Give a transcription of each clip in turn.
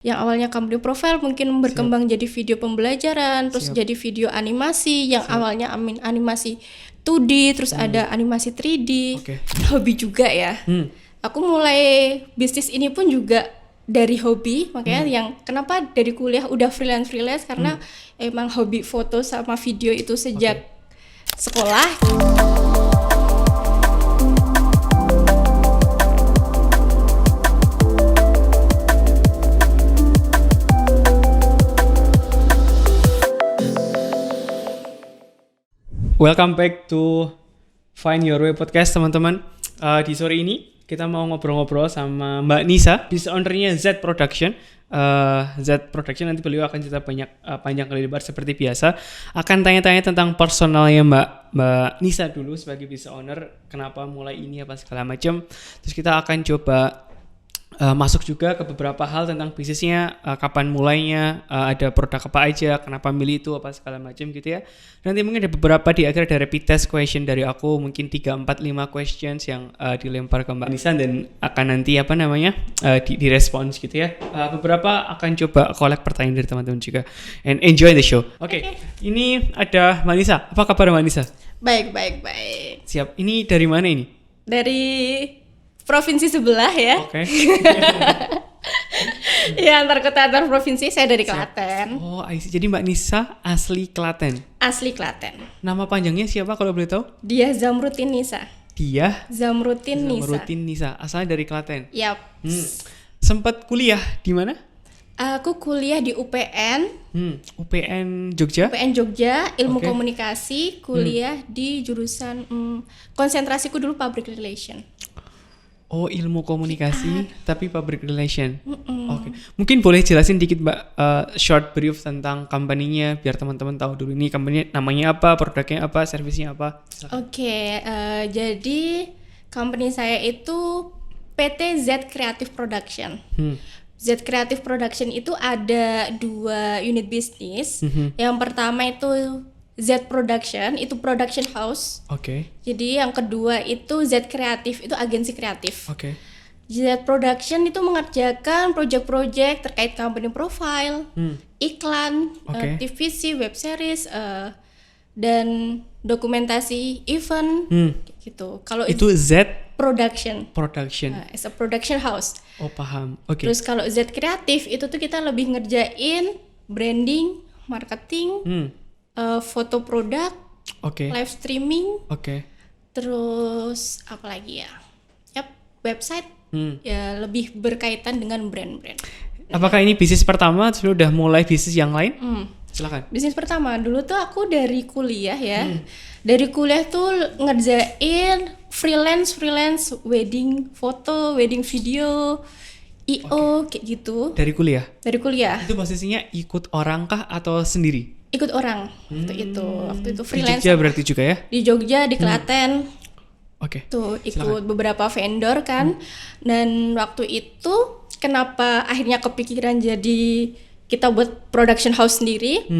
Yang awalnya company profile mungkin berkembang jadi video pembelajaran, terus jadi video animasi yang awalnya animasi 2D, terus ada animasi 3D. Hobi juga ya. Aku mulai bisnis ini pun juga dari hobi, makanya yang kenapa dari kuliah udah freelance karena emang hobi foto sama video itu sejak sekolah. Welcome back to Find Your Way Podcast, teman-teman. Di sore ini kita mau ngobrol-ngobrol sama Mbak Nisa, business owner-nya Z Production. Z Production nanti beliau akan cerita banyak panjang kali lebar seperti biasa. Akan tanya-tanya tentang personalnya Mbak Nisa dulu sebagai business owner, kenapa mulai ini apa segala macam. Terus kita akan coba masuk juga ke beberapa hal tentang bisnisnya, kapan mulainya, ada produk apa aja, kenapa milih itu apa segala macam gitu ya. Nanti mungkin ada beberapa di akhir ada rapid test question dari aku, mungkin 3, 4, 5 questions yang dilempar ke Mbak Nisa dan akan nanti direspons gitu ya. Beberapa akan coba collect pertanyaan dari teman-teman juga. And enjoy the show. Oke. Ini ada Mbak Nisa. Apa kabar Mbak Nisa? Baik. Siap. Ini dari mana ini? Dari provinsi sebelah ya. Oke. Ya, antar kota antar provinsi. Saya dari Klaten. Oh, I see. Jadi Mbak Nisa asli Klaten. Asli Klaten. Nama panjangnya siapa kalau boleh tahu? Dia Zamrutin Nisa. Dia Zamrutin Nisa. Asalnya dari Klaten. Yap. Sempat kuliah di mana? Aku kuliah di UPN. UPN Jogja. UPN Jogja, ilmu komunikasi. Kuliah di jurusan konsentrasiku dulu public relation. Oh, ilmu komunikasi tapi public relation. Oke. Mungkin boleh jelasin dikit Mbak, short brief tentang company-nya biar teman-teman tahu dulu ini company namanya apa, produknya apa, servisnya apa. Oke, jadi company saya itu PT Z Creative Production. Z Creative Production itu ada 2 unit bisnis. Yang pertama itu Z Production, itu production house. Oke. Jadi yang kedua itu Z Creative, itu agensi kreatif. Oke. Z Production itu mengerjakan project-project terkait company profile, iklan, TVC, web series, dan dokumentasi event, gitu. Kalau itu Z Production. As a production house. Oh, paham. Oke. Terus kalau Z Creative itu tuh kita lebih ngerjain branding, marketing, foto produk, live streaming, terus apa lagi ya? Website, ya lebih berkaitan dengan brand-brand. Apakah ini bisnis pertama atau sudah mulai bisnis yang lain? Silakan. Bisnis pertama dulu tuh aku dari kuliah ya. Dari kuliah tuh ngerjain freelance wedding foto, wedding video, IO kayak gitu. Dari kuliah? Dari kuliah. Itu posisinya ikut orang kah atau sendiri? Ikut orang waktu itu freelance. Di Jogja berarti juga ya? Di Jogja, di Klaten. Tuh ikut silakan. beberapa vendor kan. Dan waktu itu kenapa akhirnya kepikiran jadi kita buat production house sendiri.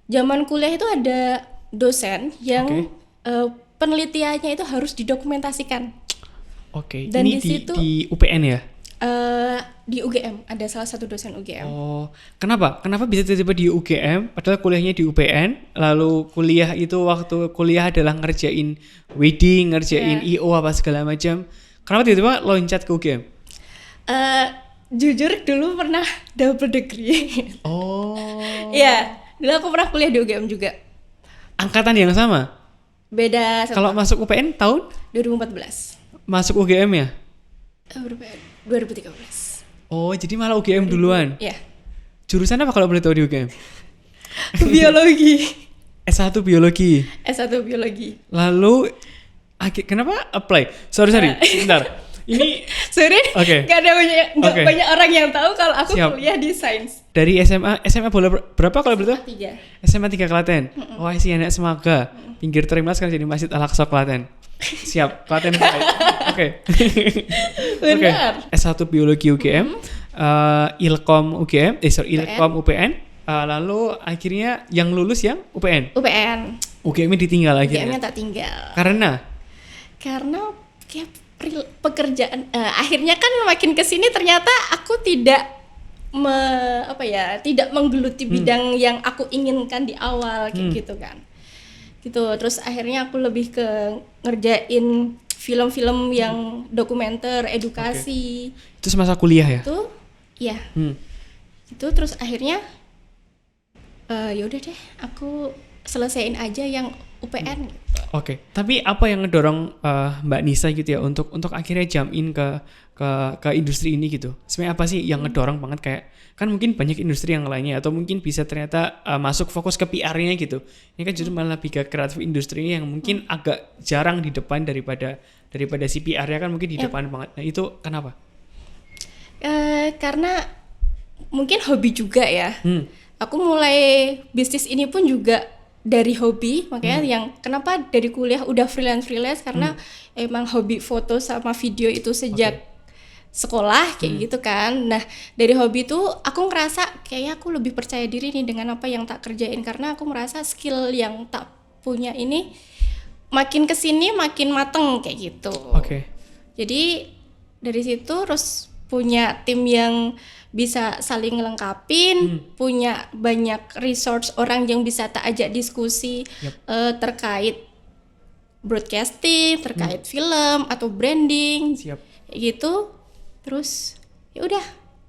Zaman kuliah itu ada dosen yang penelitiannya itu harus didokumentasikan. Dan ini di UPN ya? Di UGM, ada salah satu dosen UGM. Oh, kenapa bisa tiba-tiba di UGM padahal kuliahnya di UPN, lalu kuliah itu waktu kuliah adalah ngerjain wedding, ngerjain IO apa segala macam. Kenapa tiba-tiba loncat ke UGM? Jujur dulu pernah double degree. Iya, dulu aku pernah kuliah di UGM juga. Angkatan yang sama? Beda. Kalau masuk UPN tahun? 2014. Masuk UGM ya? 2013. Oh, jadi malah UGM duluan? Iya. Jurusan apa kalau boleh tahu di UGM? Biologi. S1 biologi. S1 biologi. Lalu kenapa apply? Sorry, sebentar. Ini gak ada banyak orang yang tahu kalau aku kuliah di sains. Dari SMA boleh berapa kalau boleh tahu? SMA 3 Klaten. Oh, sih anak Semaga. Pinggir Trimlas kan jadi Masjid Al-Aqsa Klaten. Siap, Klaten. Benar. S1 biologi UGM, Ilkom UGM, Ilkom UPN. Lalu akhirnya yang lulus yang UPN. UGM-nya ditinggal akhirnya. UGM-nya tak tinggal. Karena kayak pekerjaan akhirnya kan makin kesini ternyata aku tidak tidak menggeluti bidang yang aku inginkan di awal kayak gitu kan. Gitu. Terus akhirnya aku lebih ke ngerjain film-film yang dokumenter, edukasi. Itu semasa kuliah ya? Itu ya. Itu terus akhirnya ya udah deh, aku selesaiin aja yang UPN. Oke. Tapi apa yang ngedorong Mbak Nisa gitu ya untuk akhirnya jump in ke industri ini gitu? Sebenarnya apa sih yang ngedorong banget, kayak kan mungkin banyak industri yang lainnya atau mungkin bisa ternyata masuk fokus ke PR-nya gitu. Ini kan justru malah lebih ke kreatif industri yang mungkin agak jarang di depan daripada si PR-nya kan mungkin di depan banget. Nah, itu kenapa? Karena mungkin hobi juga ya. Aku mulai bisnis ini pun juga dari hobi, makanya yang kenapa dari kuliah udah freelance karena emang hobi foto sama video itu sejak sekolah kayak gitu kan. Nah, dari hobi itu aku ngerasa kayaknya aku lebih percaya diri nih dengan apa yang tak kerjain, karena aku merasa skill yang tak punya ini makin kesini makin mateng kayak gitu. Jadi dari situ terus punya tim yang bisa saling ngelengkapin, punya banyak resource orang yang bisa tak ajak diskusi terkait broadcasting, terkait film atau branding, kayak gitu. Terus ya udah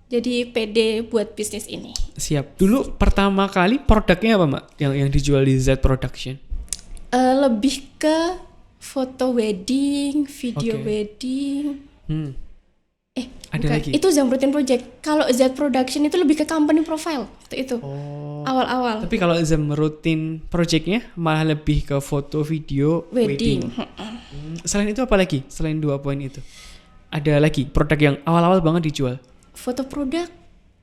jadi pede buat bisnis ini. Siap. Dulu pertama kali produknya apa Mbak yang dijual di Z Production? Lebih ke foto wedding, video wedding. Ada bukan. lagi? Itu Zamrutin Project. Kalau Z Production itu lebih ke company profile waktu itu. Awal-awal. Tapi kalau Zamrutin Project-nya malah lebih ke foto, video, wedding. Selain itu apa lagi? Selain 2 poin itu, ada lagi produk yang awal-awal banget dijual? Foto produk.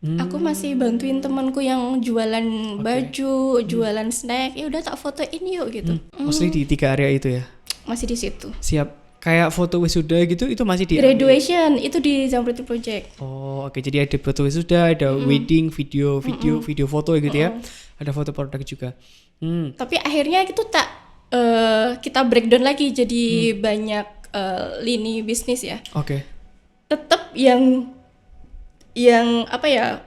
Aku masih bantuin temanku yang jualan baju, jualan snack. Ya udah tak fotoin yuk gitu. Mostly di 3 area itu ya? Masih di situ. Siap. Kayak foto wisuda gitu, itu masih di graduation itu di Zamrutin Project. Jadi ada foto wisuda, ada wedding, video foto gitu ya. Ada foto produk juga. Tapi akhirnya itu tak kita breakdown lagi jadi banyak lini bisnis ya. Tetap yang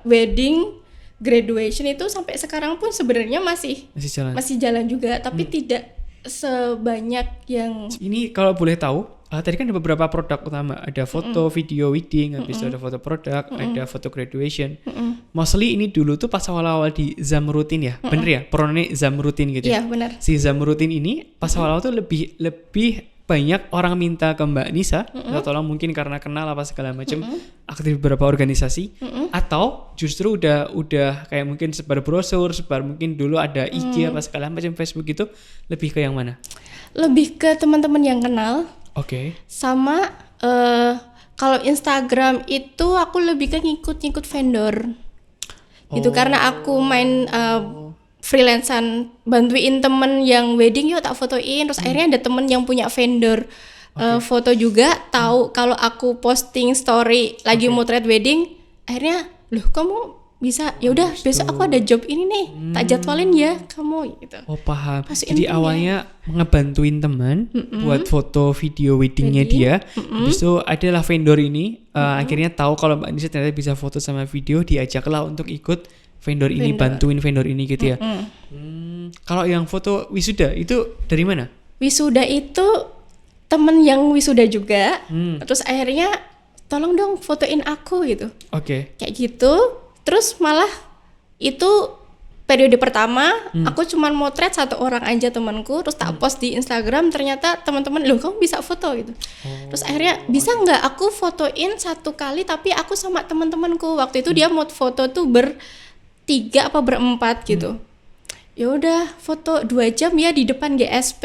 wedding, graduation itu sampai sekarang pun sebenarnya masih jalan juga, tapi tidak sebanyak yang ini. Kalau boleh tahu, tadi kan ada beberapa produk utama, ada foto, video, wedding, habis itu ada foto produk, ada foto graduation. Mostly ini dulu tuh pas awal-awal di Zamrutin ya, bener ya? Peronnya Zamrutin gitu ya? Iya benar. Si Zamrutin ini pas awal-awal tuh lebih banyak orang minta ke Mbak Nisa, tolong mungkin karena kenal apa segala macam, aktif beberapa organisasi, atau justru udah kayak mungkin sebar brosur, sebar mungkin dulu ada IG apa segala macam, Facebook gitu, lebih ke yang mana? Lebih ke teman-teman yang kenal. Sama kalau Instagram itu aku lebih ke ngikut vendor. Gitu karena aku main freelancean, bantuin temen yang wedding yuk tak fotoin, terus akhirnya ada temen yang punya vendor foto juga, tahu kalau aku posting story lagi motret wedding, akhirnya loh kamu bisa, ya udah besok aku ada job ini nih, tak jadwalin ya kamu gitu. Paham. Jadi awalnya ngebantuin teman buat foto video weddingnya dia, habis itu adalah vendor ini akhirnya tahu kalau Mbak Nisa ternyata bisa foto sama video, diajaklah untuk ikut vendor ini, bantuin vendor ini gitu ya. Kalau yang foto wisuda itu dari mana? Wisuda itu temen yang wisuda juga, terus akhirnya tolong dong fotoin aku gitu. Kayak gitu, terus malah itu periode pertama aku cuman motret 1 orang aja temanku, terus tak post di Instagram, ternyata teman-teman loh kamu bisa foto gitu. Terus akhirnya bisa nggak aku fotoin 1 kali tapi aku sama teman-temanku, waktu itu dia mau foto tuh 3 apa 4 gitu. Ya udah foto 2 jam ya di depan GSP.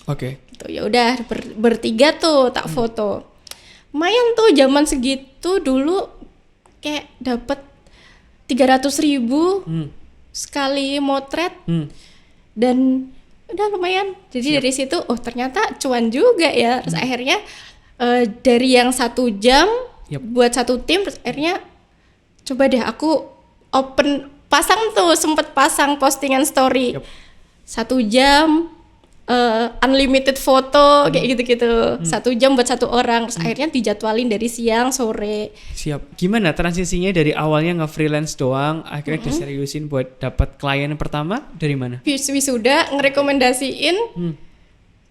Gitu. Ya udah bertiga tuh tak foto. Lumayan tuh zaman segitu dulu kayak dapat 300.000 sekali motret. Dan udah lumayan. Jadi dari situ ternyata cuan juga ya. Terus akhirnya dari yang 1 jam buat 1 tim, terus akhirnya coba deh aku sempet pasang postingan story 1 jam unlimited foto kayak gitu-gitu. 1 jam buat 1 orang. Terus akhirnya dijadwalin dari siang sore. Siap. Gimana transisinya dari awalnya nge-freelance doang, akhirnya diseriusin buat dapat klien pertama dari mana? Wisuda ngerekomendasiin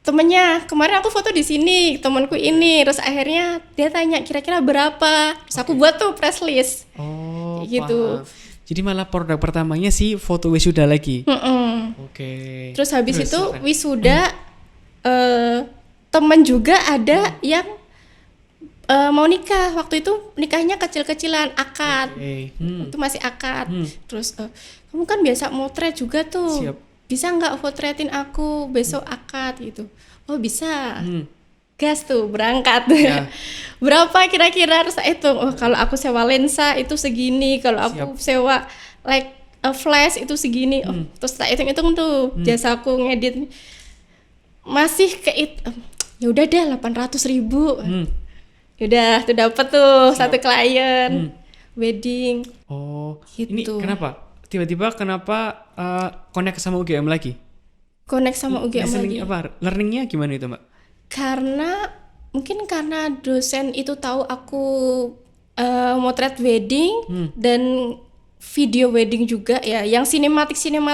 temennya, kemarin aku foto di sini, temanku ini. Terus akhirnya dia tanya kira-kira berapa. Terus aku buat tuh press list. Oh, gitu. paham. Jadi malah produk pertamanya sih foto wisuda lagi. Oke. Terus habis itu wisuda temen juga ada yang mau nikah. Waktu itu nikahnya kecil-kecilan, akad. Itu masih akad. Terus kamu kan biasa motret juga tuh. Siap. Bisa nggak potretin aku besok akad gitu? Oh bisa. Gas tuh berangkat. Ya. Berapa kira-kira? Terus itu kalau aku sewa lensa itu segini, kalau aku sewa flash itu segini. Terus tak hitung-hitung tuh jasaku ngedit masih ya udah deh 800.000. Udah tuh dapat tuh satu klien wedding. Oh, gitu. Ini kenapa? Tiba-tiba kenapa connect sama UGM lagi? Connect sama UGM lagi. Apa? Learningnya gimana itu, Mbak? Karena dosen itu tahu aku motret wedding dan video wedding juga ya, yang sinematik 1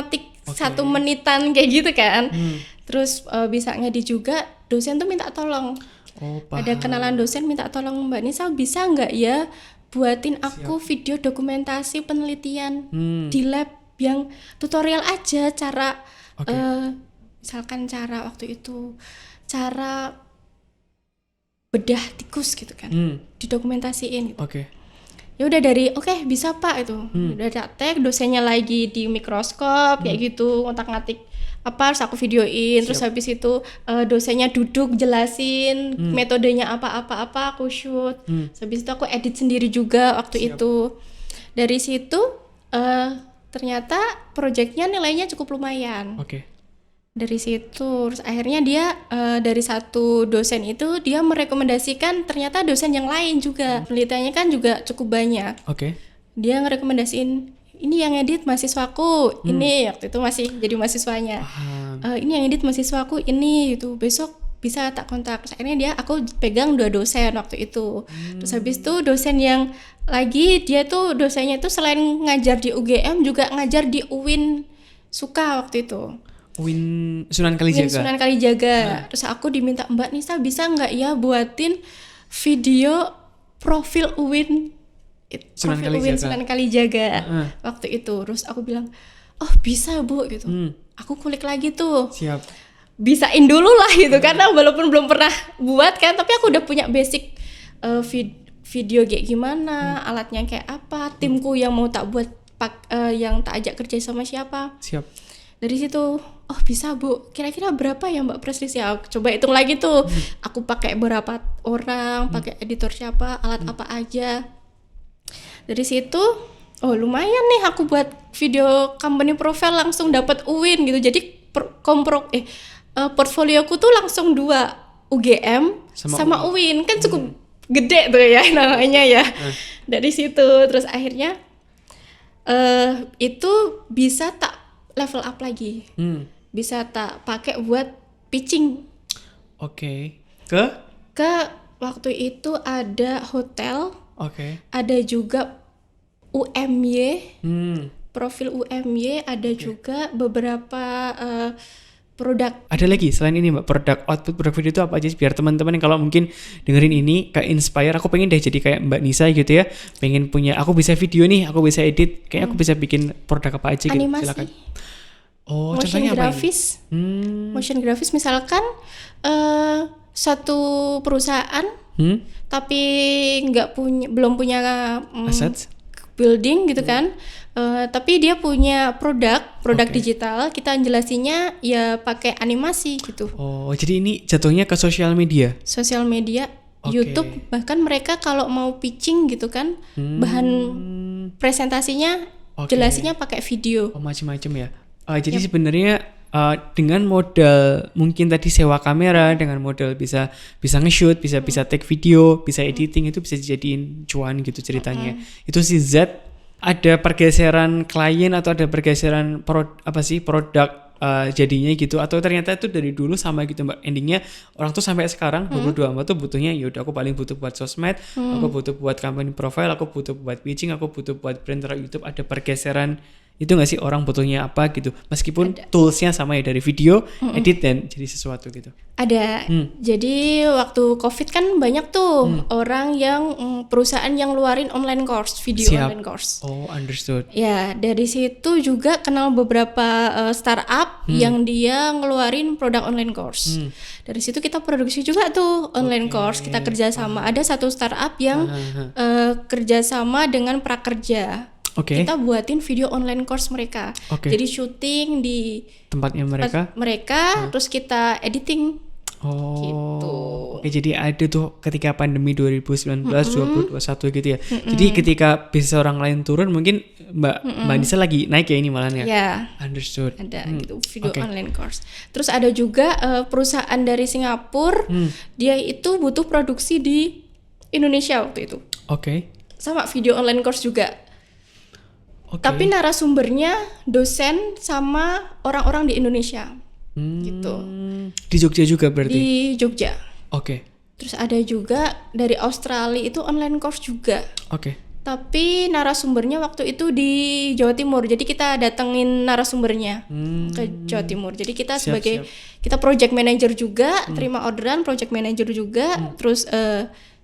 menitan kayak gitu kan. Terus bisa ngedit juga, dosen tuh minta tolong. Oh, paham. Ada kenalan dosen minta tolong, Mbak Nisa bisa nggak ya buatin aku video dokumentasi penelitian di lab yang tutorial aja cara misalkan cara waktu itu cara bedah tikus gitu kan, didokumentasiin gitu. Ya udah dari bisa Pak itu. Udah praktek, dosennya lagi di mikroskop kayak gitu, ngotak-ngatik apa harus aku videoin. Terus habis itu dosennya duduk jelasin metodenya apa aku shoot. Habis itu aku edit sendiri juga waktu itu. Dari situ ternyata proyeknya nilainya cukup lumayan. Dari situ terus akhirnya dia dari satu dosen itu dia merekomendasikan ternyata dosen yang lain juga. Penelitiannya kan juga cukup banyak. Dia ngerekomendasiin ini yang edit mahasiswaku, ini waktu itu masih jadi mahasiswanya. Ini yang edit mahasiswaku ini itu, besok bisa tak kontak. Terus akhirnya aku pegang 2 dosen waktu itu. Terus habis itu dosen yang lagi dia tuh dosennya itu selain ngajar di UGM juga ngajar di UIN Suka waktu itu. UIN Sunan Kalijaga. Terus aku diminta, Mbak Nisa bisa nggak ya buatin video profil UIN Sunan Kalijaga waktu itu. Terus aku bilang, oh bisa Bu gitu. Aku kulik lagi tuh. Siap. Bisain dulu lah gitu karena walaupun belum pernah buat kan, tapi aku udah punya basic video kayak gimana, alatnya kayak apa, timku yang mau tak buat yang tak ajak kerja sama siapa. Siap. Dari situ, oh bisa Bu, kira-kira berapa ya Mbak Preslis ya? Coba hitung lagi tuh, aku pakai berapa orang, pakai editor siapa, alat apa aja. Dari situ, oh lumayan nih aku buat video company profile langsung dapat UIN gitu. Jadi portfolioku tuh langsung 2 UGM sama UIN, kan cukup gede tuh ya namanya ya. Dari situ, terus akhirnya itu bisa tak level up lagi, bisa tak pakai buat pitching. Ke waktu itu ada hotel, ada juga UMY, profil UMY, ada juga beberapa produk. Ada lagi selain ini Mbak, produk video itu apa aja biar teman-teman yang kalau mungkin dengerin ini kayak inspire, aku pengen deh jadi kayak Mbak Nisa gitu ya, pengen punya, aku bisa video nih, aku bisa edit, kayak aku bisa bikin produk apa aja gitu. Animasi. Silakan. Motion grafis. Motion grafis misalkan satu perusahaan tapi belum punya assets building gitu kan, tapi dia punya produk digital, kita jelasinnya ya pakai animasi gitu. Oh, jadi ini jatuhnya ke sosial media, YouTube, bahkan mereka kalau mau pitching gitu kan, bahan presentasinya jelasinnya pakai video. Macam-macam ya. Jadi sebenarnya dengan modal mungkin tadi sewa kamera, dengan modal bisa nge-shoot, bisa take video, bisa editing, itu bisa dijadiin cuan gitu ceritanya. Itu si Z ada pergeseran klien atau ada pergeseran produk jadinya gitu, atau ternyata itu dari dulu sama gitu Mbak, endingnya orang tuh sampai sekarang 2024 tuh butuhnya yaudah aku paling butuh buat sosmed, aku butuh buat company profile, aku butuh buat pitching, aku butuh buat brand terhadap YouTube. Ada pergeseran itu nggak sih, orang butuhnya apa gitu, meskipun toolsnya sama ya, dari video edit dan jadi sesuatu gitu. Ada. Jadi waktu COVID kan banyak tuh orang yang perusahaan yang ngeluarin online course, video online course. Oh, understood. Ya, dari situ juga kenal beberapa startup yang dia ngeluarin produk online course. Dari situ kita produksi juga tuh online course, kita kerjasama. Ada satu startup yang kerjasama dengan prakerja. Kita buatin video online course mereka. Jadi syuting di tempatnya mereka, terus kita editing. Gitu. Jadi ada tuh ketika pandemi 2019 2021 gitu ya. Jadi ketika bisnis orang lain turun, mungkin Mbak Nisa lagi naik ya ini malahnya. Ya. Understood. Ada gitu video online course. Terus ada juga perusahaan dari Singapura, dia itu butuh produksi di Indonesia waktu itu. Sama video online course juga. Tapi narasumbernya dosen sama orang-orang di Indonesia. Gitu. Di Jogja juga berarti? Di Jogja. Terus ada juga dari Australia itu online course juga. Tapi narasumbernya waktu itu di Jawa Timur. Jadi kita datengin narasumbernya ke Jawa Timur. Jadi kita kita project manager juga, terima orderan project manager juga, terus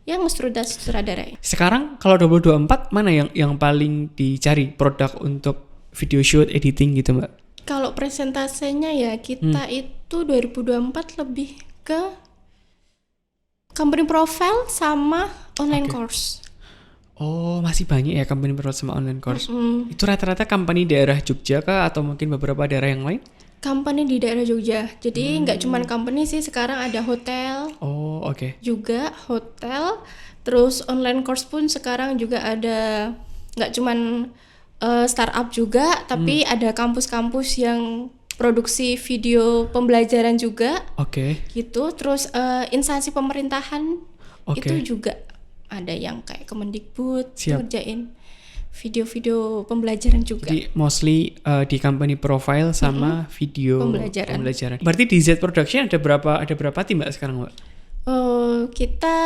yang sutradara. Sekarang kalau 2024 mana yang paling dicari produk untuk video shoot, editing gitu Mbak? Kalau presentasenya ya kita itu 2024 lebih ke company profile sama online course. Oh, masih banyak ya company profile sama online course. Itu rata-rata company daerah Jogja kah atau mungkin beberapa daerah yang lain? Company di daerah Jogja. Jadi nggak cuma company sih, sekarang ada hotel. Juga hotel. Terus online course pun sekarang juga ada, nggak cuma startup juga, tapi ada kampus-kampus yang produksi video pembelajaran juga. Gitu. Terus instansi pemerintahan itu juga ada yang kayak Kemendikbud ngerjain video-video pembelajaran juga. Jadi mostly di company profile sama video pembelajaran. Berarti di Z Production ada berapa tim Mbak sekarang Mbak? Kita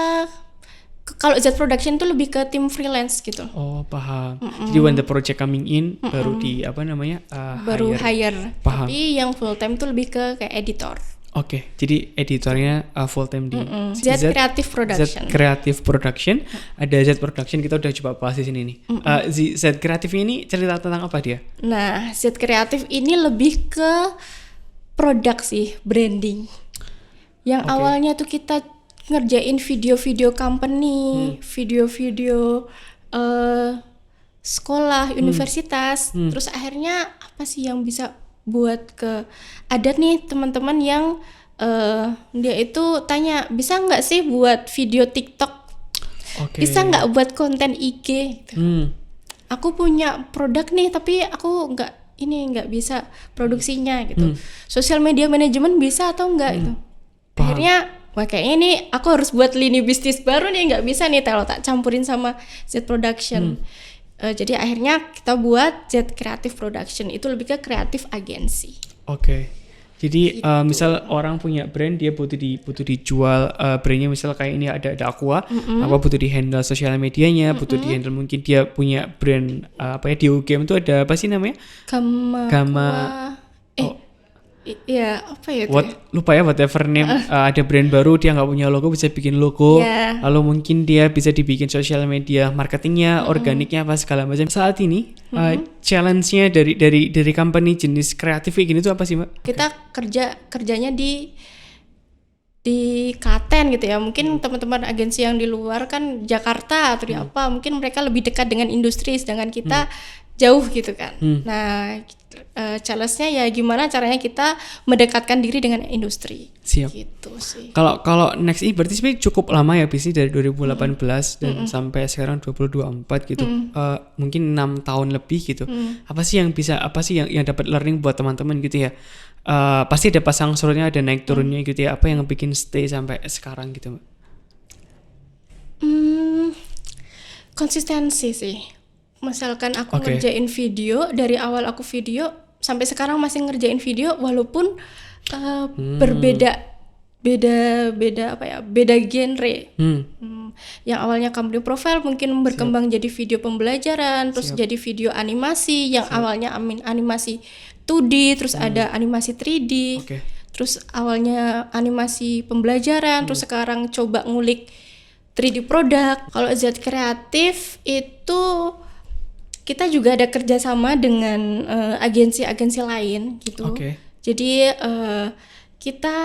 kalau Z Production itu lebih ke tim freelance gitu. Paham. Jadi when the project coming in baru di baru hire. Paham. Tapi yang full time itu lebih ke kayak editor. Jadi editornya full time di Z Creative Production. Z Creative Production. Ada Z Production, kita udah coba bahas di sini nih. Z Creative ini cerita tentang apa dia? Nah, Z Creative ini lebih ke produk sih, branding. Yang awalnya tuh kita ngerjain video-video company, video-video sekolah, universitas. Terus akhirnya apa sih yang bisa buat ada nih teman-teman yang dia itu tanya, bisa nggak sih buat video TikTok, bisa nggak buat konten IG gitu. Aku punya produk nih tapi aku nggak bisa produksinya gitu. Social media management bisa atau enggak gitu. Akhirnya kayaknya nih aku harus buat lini bisnis baru nih, nggak bisa nih kalau tak campurin sama Z Production. Jadi akhirnya kita buat Z Creative Production, itu lebih ke kreatif agency. Jadi misal orang punya brand, dia butuh dijual brandnya, misal kayak ini ada Aqua, apa butuh di handle sosial medianya, butuh di handle, mungkin dia punya brand di game itu ada apa sih namanya? Gamma. Iya, apa ya itu? Lupa ya, whatever name. Ada brand baru, dia nggak punya logo, bisa bikin logo. Lalu mungkin dia bisa dibikin sosial media, marketingnya, organiknya, apa segala macam. Saat ini challenge-nya dari company jenis kreatif kayak gini tuh apa sih Mbak? Kita kerjanya di Klaten gitu ya. Mungkin teman-teman agensi yang di luar kan Jakarta atau di apa, mungkin mereka lebih dekat dengan industri, sedangkan kita jauh gitu kan. Nah, challenge-nya ya gimana caranya kita mendekatkan diri dengan industri. Siap. Gitu sih. Kalau next ini berarti sebenarnya cukup lama ya bisnis, dari 2018 dan sampai sekarang 2024 gitu. Mungkin 6 tahun lebih gitu. Apa sih yang dapat learning buat teman-teman gitu ya? Pasti ada pasang surutnya, ada naik turunnya gitu ya. Apa yang bikin stay sampai sekarang gitu Mbak? Konsistensi sih. Misalkan aku ngerjain video, dari awal aku video sampai sekarang masih ngerjain video walaupun berbeda genre. Yang awalnya company profile mungkin berkembang jadi video pembelajaran, terus jadi video animasi yang awalnya animasi 2D, terus ada animasi 3D. Terus awalnya animasi pembelajaran, terus sekarang coba ngulik 3D produk. Kalau Z Kreatif itu kita juga ada kerjasama dengan agensi-agensi lain gitu. Jadi kita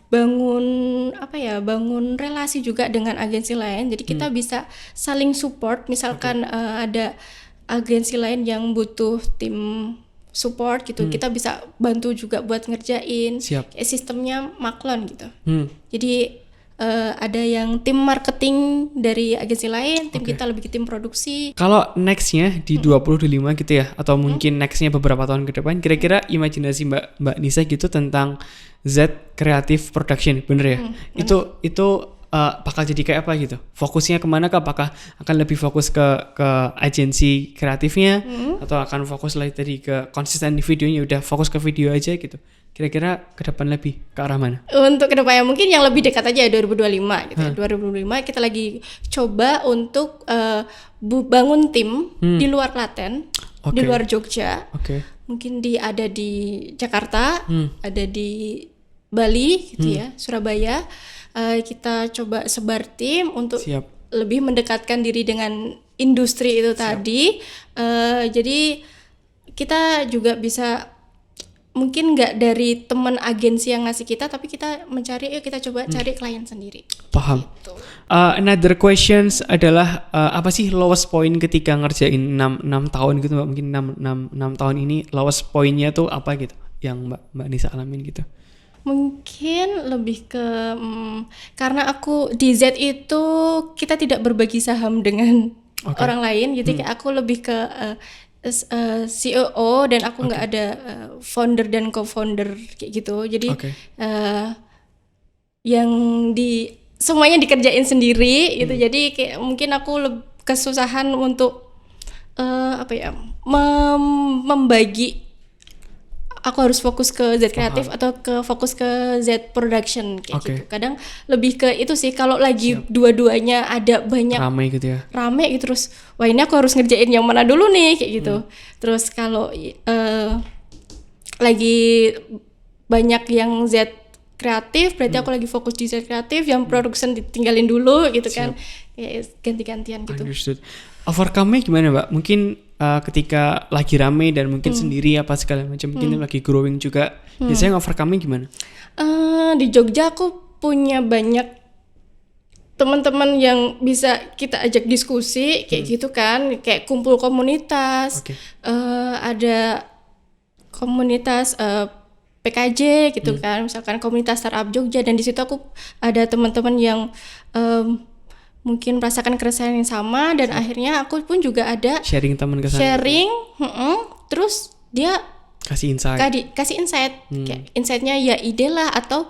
bangun relasi juga dengan agensi lain. Jadi kita bisa saling support. Misalkan ada agensi lain yang butuh tim support gitu, kita bisa bantu juga buat ngerjain. Kayak sistemnya maklon gitu. Jadi ada yang tim marketing dari agensi lain, tim kita lebih ke tim produksi. Kalau nextnya di 2025 gitu ya, atau mungkin nextnya beberapa tahun ke depan, kira-kira imajinasi Mbak Nisa gitu tentang Z Creative Production, bener ya? Itu bakal jadi kayak apa gitu? Fokusnya kemana? Apakah akan lebih fokus ke agensi kreatifnya, atau akan fokus lagi tadi ke konsisten di videonya, udah fokus ke video aja gitu? Kira-kira ke depan lebih ke arah mana? Untuk ke depannya mungkin yang lebih dekat aja 2025 gitu. 2025 kita lagi coba untuk bangun tim di luar Klaten, di luar Jogja. Mungkin ada di Jakarta, ada di Bali gitu ya, Surabaya. Kita coba sebar tim untuk lebih mendekatkan diri dengan industri itu tadi. Jadi kita juga bisa mungkin nggak dari teman agensi yang ngasih kita, tapi kita mencari, kita coba cari klien sendiri. Paham. Gitu. Another questions adalah apa sih lowest point ketika ngerjain 6 tahun gitu Mbak? Mungkin 6 tahun ini lowest pointnya tuh apa gitu yang Mbak Nisa alamin gitu? Mungkin lebih ke karena aku di Z itu kita tidak berbagi saham dengan orang lain, jadi kayak aku lebih ke CEO dan aku nggak ada founder dan co-founder kayak gitu. Jadi yang semuanya dikerjain sendiri gitu. Jadi kayak mungkin aku kesusahan untuk membagi. Aku harus fokus ke Z Kreatif atau fokus ke Z Production kayak gitu. Kadang lebih ke itu sih, kalau lagi dua-duanya ada banyak rame gitu ya. Rame gitu, terus wah ini aku harus ngerjain yang mana dulu nih kayak gitu. Terus kalau lagi banyak yang Z Kreatif berarti aku lagi fokus di Z Kreatif, yang production ditinggalin dulu gitu kan. Kayak ganti-gantian gitu. Understood. Overcome-nya gimana Mbak? Mungkin ketika lagi rame dan mungkin sendiri apa segala macam, mungkin lagi growing juga, biasanya overcome-nya gimana? Di Jogja aku punya banyak teman-teman yang bisa kita ajak diskusi kayak gitu kan, kayak kumpul komunitas. Ada komunitas PKJ gitu kan, misalkan komunitas startup Jogja, dan di situ aku ada teman-teman yang mungkin merasakan keresahan yang sama, dan akhirnya aku pun juga ada sharing teman ke sana. Terus dia kasih insight, kayak insightnya ya ide lah, atau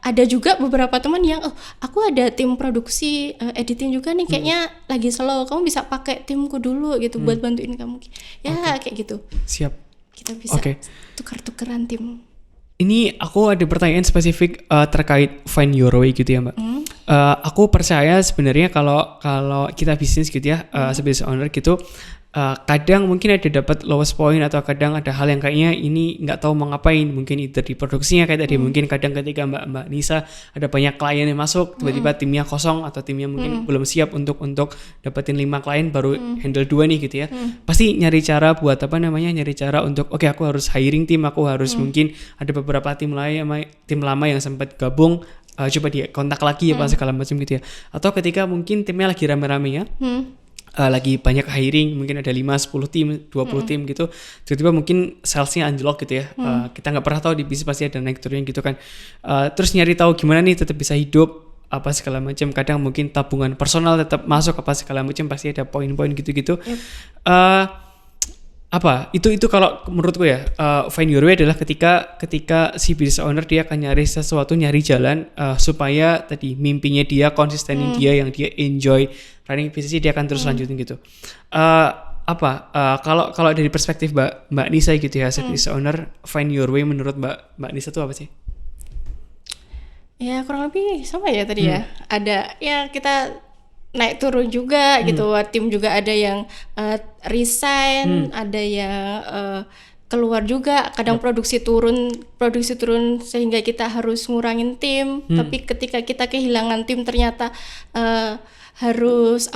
ada juga beberapa teman yang aku ada tim produksi editing juga nih, kayaknya lagi slow, kamu bisa pakai timku dulu gitu buat bantuin kamu ya. Kayak gitu. Siap. Kita bisa tukar-tukaran tim. Ini aku ada pertanyaan spesifik terkait find your way gitu ya Mbak. Aku percaya sebenarnya kalau kita bisnis gitu ya, sebagai owner gitu, kadang mungkin ada dapat lowest point, atau kadang ada hal yang kayaknya ini nggak tahu mau ngapain, mungkin itu di produksinya kayak tadi, mungkin kadang ketika Mbak Nisa ada banyak klien yang masuk, tiba-tiba timnya kosong atau timnya mungkin belum siap untuk dapetin 5 klien, baru handle 2 nih gitu ya. Pasti nyari cara buat nyari cara untuk aku harus hiring tim, aku harus mungkin ada beberapa tim lama yang sempat gabung, coba dia kontak lagi apa segala macam gitu ya. Atau ketika mungkin timnya lagi rame-ramenya, lagi banyak hiring, mungkin ada 5, 10 tim, 20 tim gitu, tiba-tiba mungkin salesnya anjlok gitu ya. Kita nggak pernah tahu, di bisnis pasti ada naik turunnya gitu kan. Terus nyari tahu gimana nih tetap bisa hidup apa segala macam. Kadang mungkin tabungan personal tetap masuk apa segala macam, pasti ada poin-poin gitu-gitu. Itu kalau menurutku ya, find your way adalah ketika si business owner dia akan nyari sesuatu, nyari jalan supaya tadi mimpinya dia, konsistenin dia, yang dia enjoy running bisnis, dia akan terus lanjutin gitu. Kalau dari perspektif Mbak Nisa gitu ya, as a business owner, find your way menurut Mbak Nisa tuh apa sih? Ya kurang lebih sama ya tadi ya. Ada ya kita naik turun juga gitu. Tim juga ada yang resign, ada yang keluar juga. Kadang produksi turun sehingga kita harus ngurangin tim. Tapi ketika kita kehilangan tim ternyata harus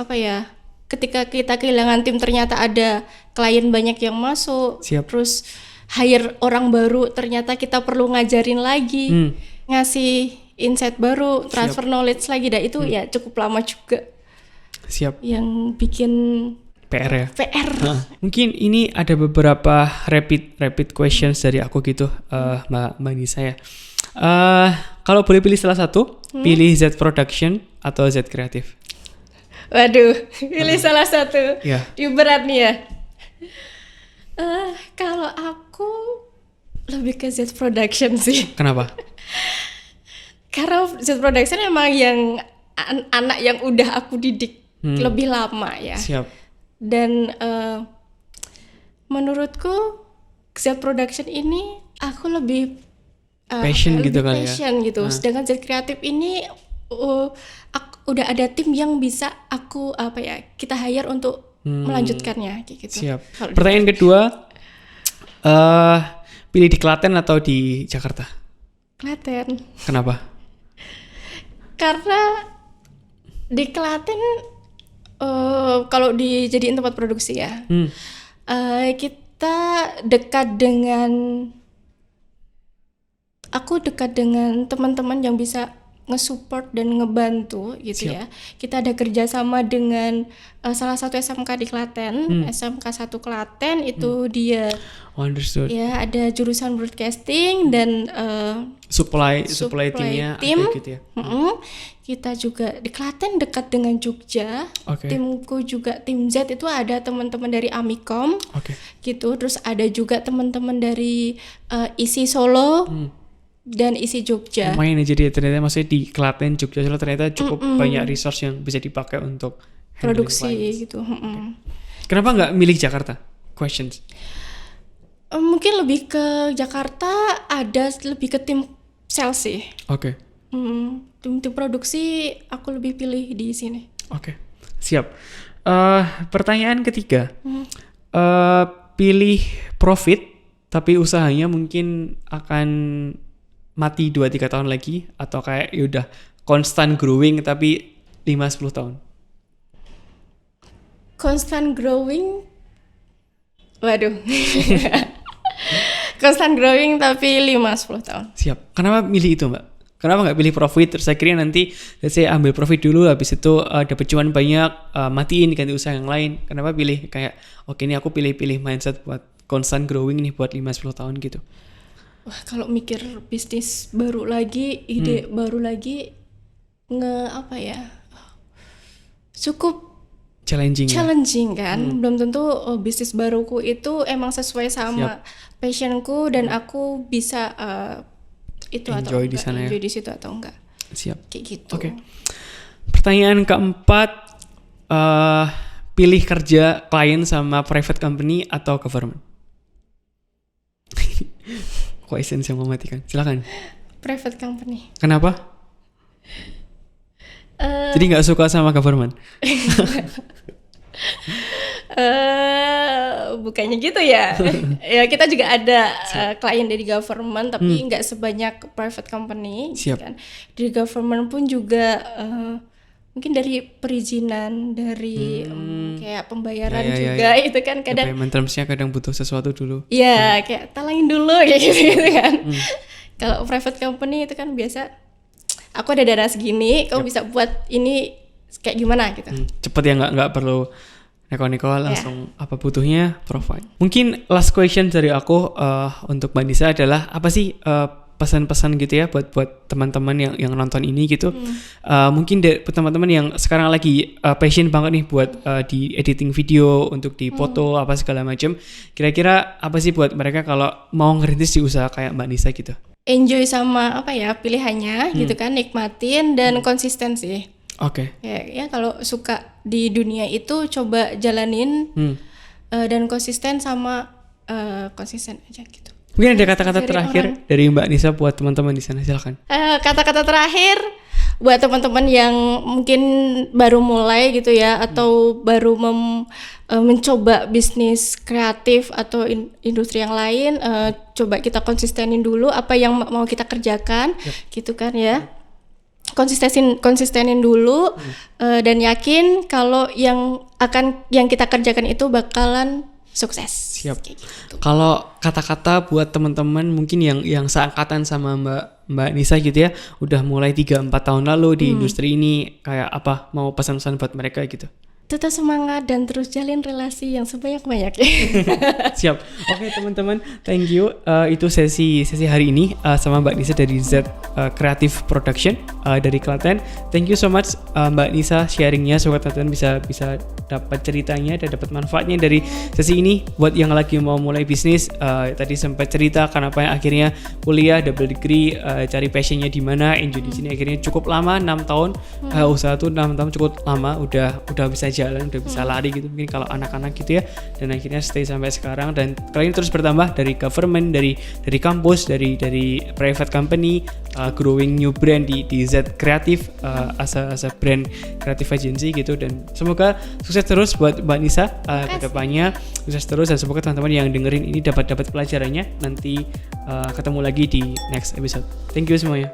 ketika kita kehilangan tim ternyata ada klien banyak yang masuk. Terus hire orang baru, ternyata kita perlu ngajarin lagi, ngasih insight baru, transfer knowledge lagi. Dan itu ya cukup lama juga. Yang bikin PR ya. PR. Mungkin ini ada beberapa rapid questions dari aku gitu, Mbak Nisa ya. Kalau boleh pilih salah satu, pilih Z Production atau Z Creative? Waduh, pilih salah satu. Ini berat nih ya. Kalau aku lebih ke Z Production sih. Kenapa? Karena Z Production emang yang anak yang udah aku didik lebih lama ya. Dan menurutku Z Production ini aku lebih passion gitu kali ya. Sedangkan Z Creative ini udah ada tim yang bisa kita hire untuk melanjutkannya kayak gitu. Pertanyaan kedua, pilih di Klaten atau di Jakarta? Klaten. Kenapa? Karena di Klaten kalau dijadiin tempat produksi ya, kita dekat dengan teman-teman yang bisa nge-support dan ngebantu gitu ya. Kita ada kerjasama dengan salah satu SMK di Klaten, SMK 1 Klaten itu dia. Understood. Ya, ada jurusan broadcasting dan supply timnya ada gitu ya. Kita juga di Klaten dekat dengan Jogja. Timku juga tim Z itu ada teman-teman dari Amikom. Gitu. Terus ada juga teman-teman dari ISI Solo. Dan isi Jogja. Lumayan ya, jadi ternyata maksudnya di Klaten, Jogja, Solo ternyata cukup banyak resource yang bisa dipakai untuk produksi gitu. Kenapa nggak milih Jakarta? Questions. Mungkin lebih ke Jakarta, ada lebih ke tim sales sih. Tim produksi aku lebih pilih di sini. Siap. Pertanyaan ketiga, pilih profit tapi usahanya mungkin akan mati 2-3 tahun lagi, atau kayak yaudah constant growing tapi 5-10 tahun? Constant growing, waduh. Constant growing tapi 5-10 tahun. Siap. Kenapa milih itu, Mbak? Kenapa nggak pilih profit terus akhirnya nanti saya ambil profit dulu, habis itu dapat cuan banyak, matiin ganti usaha yang lain? Kenapa pilih kayak ini aku pilih mindset buat constant growing nih buat 5-10 tahun gitu? Wah, kalau mikir bisnis baru lagi, ide baru lagi, cukup challenging kan. Belum tentu bisnis baruku itu emang sesuai sama passionku dan aku bisa enjoy di sana, enjoy di situ atau enggak. Kayak gitu. Pertanyaan keempat, pilih kerja klien sama private company atau government? Questions yang mematikan. Silakan. Private company. Kenapa? Jadi nggak suka sama government? Bukannya gitu ya. Ya kita juga ada klien dari government tapi nggak sebanyak private company. Kan. Di government pun juga mungkin dari perizinan, dari kayak pembayaran juga itu kan kadang payment terms-nya kadang butuh sesuatu dulu. Iya, kayak talangin dulu kayak gitu kan. Kalau private company itu kan biasa aku ada dana segini, kamu bisa buat ini kayak gimana gitu. Cepet ya, nggak perlu neko-neko, langsung apa butuhnya provide. Mungkin last question dari aku untuk Mbak Nisa adalah apa sih pesan-pesan gitu ya buat teman-teman yang nonton ini gitu. Mungkin teman-teman yang sekarang lagi passion banget nih buat di editing video, untuk di foto apa segala macam. Kira-kira apa sih buat mereka kalau mau ngerintis di usaha kayak Mbak Nisa gitu? Enjoy sama pilihannya gitu kan, nikmatin dan konsisten sih. Oke. Ya kalau suka di dunia itu coba jalanin. dan konsisten sama konsisten aja gitu. Mungkin ada kata-kata Dari terakhir dari Mbak Nisa buat teman-teman di sana, silakan. Kata-kata terakhir buat teman-teman yang mungkin baru mulai gitu ya, atau baru mencoba bisnis kreatif atau industri yang lain, coba kita konsistenin dulu apa yang mau kita kerjakan, gitu kan ya. Konsistenin dulu, dan yakin kalau yang kita kerjakan itu bakalan sukses. Siap. Kayak gitu. Kalau kata-kata buat teman-teman mungkin yang seangkatan sama Mbak Nisa gitu ya, udah mulai 3-4 tahun lalu di industri ini, kayak apa mau pesan-pesan buat mereka gitu? Tetap semangat dan terus jalin relasi yang sebanyak-banyaknya. Siap. Oke teman-teman, thank you. Itu sesi hari ini sama Mbak Nisa dari Z Creative Production dari Klaten. Thank you so much Mbak Nisa sharingnya, semoga teman-teman bisa dapat ceritanya dan dapat manfaatnya dari sesi ini. Buat yang lagi mau mulai bisnis, tadi sempat cerita kenapa yang akhirnya kuliah double degree, cari passionnya di mana, enjoy di sini akhirnya cukup lama 6 tahun. Usaha tuh 6 tahun cukup lama, udah bisa jalan, udah bisa lari gitu mungkin kalau anak-anak gitu ya, dan akhirnya stay sampai sekarang, dan kali ini terus bertambah dari government, dari kampus, dari private company, growing new brand di Z Creative as a brand creative agency gitu. Dan semoga sukses terus buat Mbak Nisa ke depannya, sukses terus, dan semoga teman-teman yang dengerin ini dapat pelajarannya. Nanti ketemu lagi di next episode. Thank you semuanya.